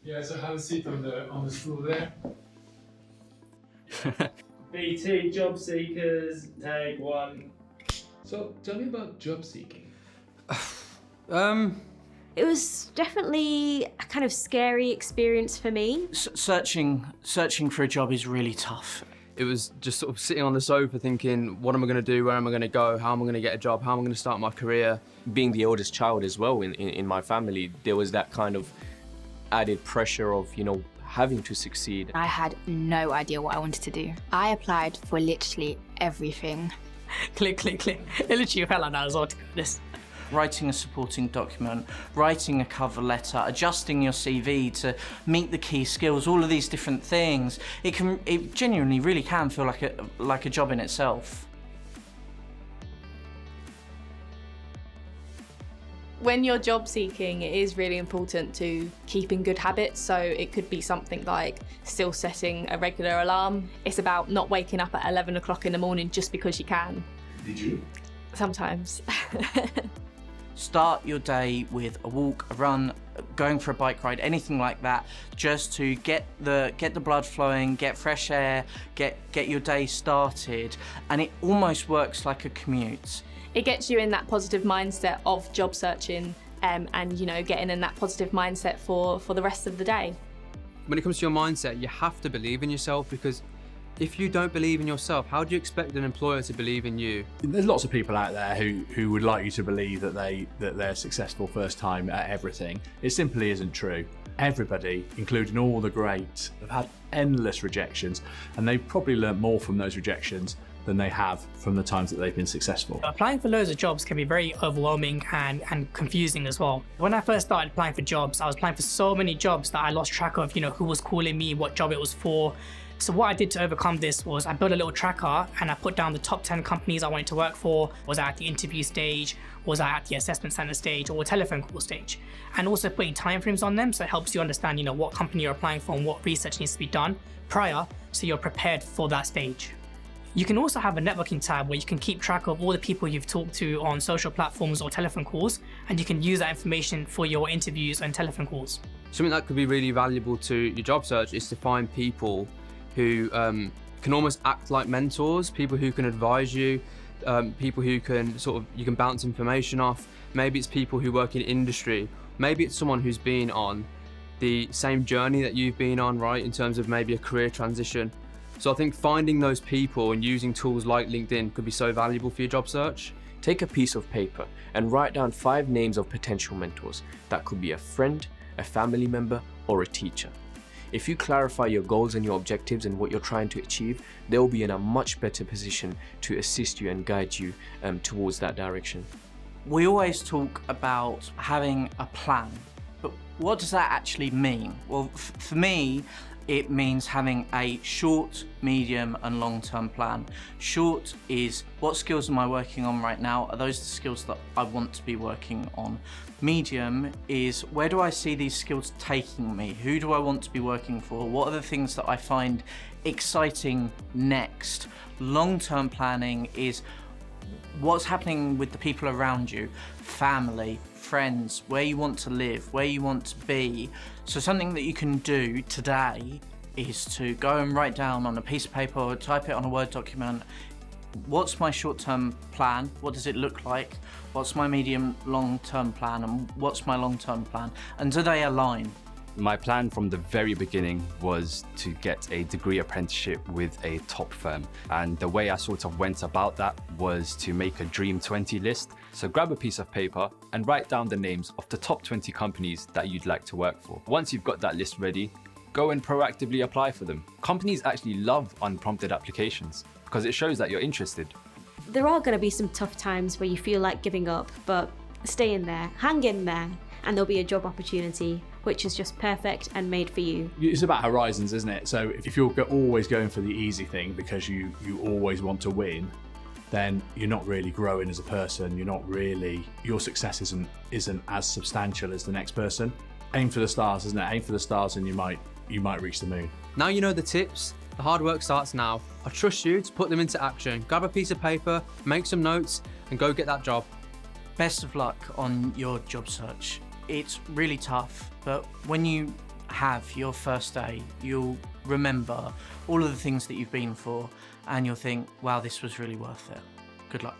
Yeah, so have a seat on the stool there. B2 job seekers, take one. So tell me about job seeking. It was definitely a kind of scary experience for me. Searching for a job is really tough. It was just sort of sitting on the sofa thinking, what am I going to do? Where am I going to go? How am I going to get a job? How am I going to start my career? Being the oldest child as well in my family, there was that kind of added pressure of, having to succeed. I had no idea what I wanted to do. I applied for literally everything. Click. It literally felt like that as well, to be honest. Writing a supporting document, writing a cover letter, adjusting your CV to meet the key skills, all of these different things. It genuinely really can feel like a job in itself. When you're job seeking, it is really important to keep in good habits. So it could be something like still setting a regular alarm. It's about not waking up at 11 o'clock in the morning just because you can. Did you? Sometimes. Start your day with a walk, a run, going for a bike ride, anything like that, just to get the blood flowing, get fresh air, get your day started, and it almost works like a commute. It gets you in that positive mindset of job searching and getting in that positive mindset for the rest of the day. When it comes to your mindset, you have to believe in yourself, because if you don't believe in yourself, how do you expect an employer to believe in you? There's lots of people out there who would like you to believe that they're successful first time at everything. It simply isn't true. Everybody, including all the greats, have had endless rejections, and they've probably learnt more from those rejections than they have from the times that they've been successful. Applying for loads of jobs can be very overwhelming and confusing as well. When I first started applying for jobs, I was applying for so many jobs that I lost track of, who was calling me, what job it was for. So what I did to overcome this was I built a little tracker and I put down the top 10 companies I wanted to work for. Was I at the interview stage? Was I at the assessment center stage or telephone call stage? And also putting timeframes on them, so it helps you understand, what company you're applying for and what research needs to be done prior, so you're prepared for that stage. You can also have a networking tab where you can keep track of all the people you've talked to on social platforms or telephone calls, and you can use that information for your interviews and telephone calls. Something that could be really valuable to your job search is to find people who can almost act like mentors, people who can advise you, people who can you can bounce information off. Maybe it's people who work in industry. Maybe it's someone who's been on the same journey that you've been on, right, in terms of maybe a career transition. So I think finding those people and using tools like LinkedIn could be so valuable for your job search. Take a piece of paper and write down 5 names of potential mentors. That could be a friend, a family member, or a teacher. If you clarify your goals and your objectives and what you're trying to achieve, they'll be in a much better position to assist you and guide you towards that direction. We always talk about having a plan, but what does that actually mean? Well, for me, it means having a short, medium and long-term plan. Short is, what skills am I working on right now? Are those the skills that I want to be working on? Medium is, where do I see these skills taking me? Who do I want to be working for? What are the things that I find exciting next? Long-term planning is, what's happening with the people around you? Family, friends, where you want to live, where you want to be. So something that you can do today is to go and write down on a piece of paper or type it on a Word document, what's my short-term plan? What does it look like? What's my medium long-term plan? And what's my long-term plan? And do they align? My plan from the very beginning was to get a degree apprenticeship with a top firm. And the way I sort of went about that was to make a Dream 20 list. So grab a piece of paper and write down the names of the top 20 companies that you'd like to work for. Once you've got that list ready, go and proactively apply for them. Companies actually love unprompted applications because it shows that you're interested. There are going to be some tough times where you feel like giving up, but stay in there, hang in there, and there'll be a job opportunity which is just perfect and made for you. It's about horizons, isn't it? So if you're always going for the easy thing because you always want to win, then you're not really growing as a person. Your success isn't as substantial as the next person. Aim for the stars, isn't it? Aim for the stars and you might reach the moon. Now you know the tips. The hard work starts now. I trust you to put them into action. Grab a piece of paper, make some notes, and go get that job. Best of luck on your job search. It's really tough, but when you have your first day, you'll remember all of the things that you've been for, and you'll think, wow, this was really worth it. Good luck.